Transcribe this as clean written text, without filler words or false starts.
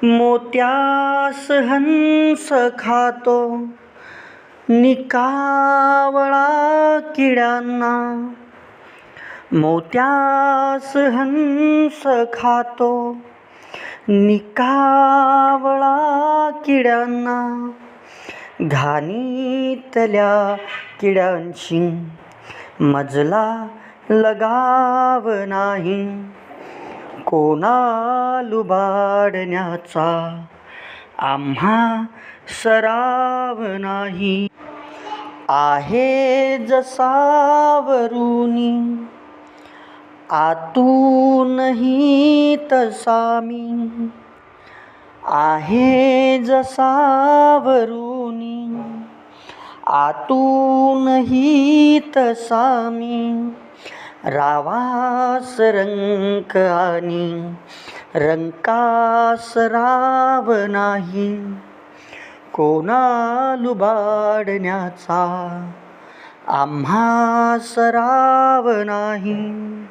मोत्यास हंस खातो निकावळा किड्यांना. मोत्यास हंस खातो निकावळा किड्यांना. घाणीतल्या किड्यांशी मजला लगाव नाही. कोणा लुबाडण्याचा आम्हा सराव नाही. आहे जसा वरुनी आतूनही तसा मी. आहे जसा वरुनी आतूनही तसा मी. रावास रंक आणि रंकास राव नाही. कोणा लुबाडण्याचा आम्हा सराव नाही.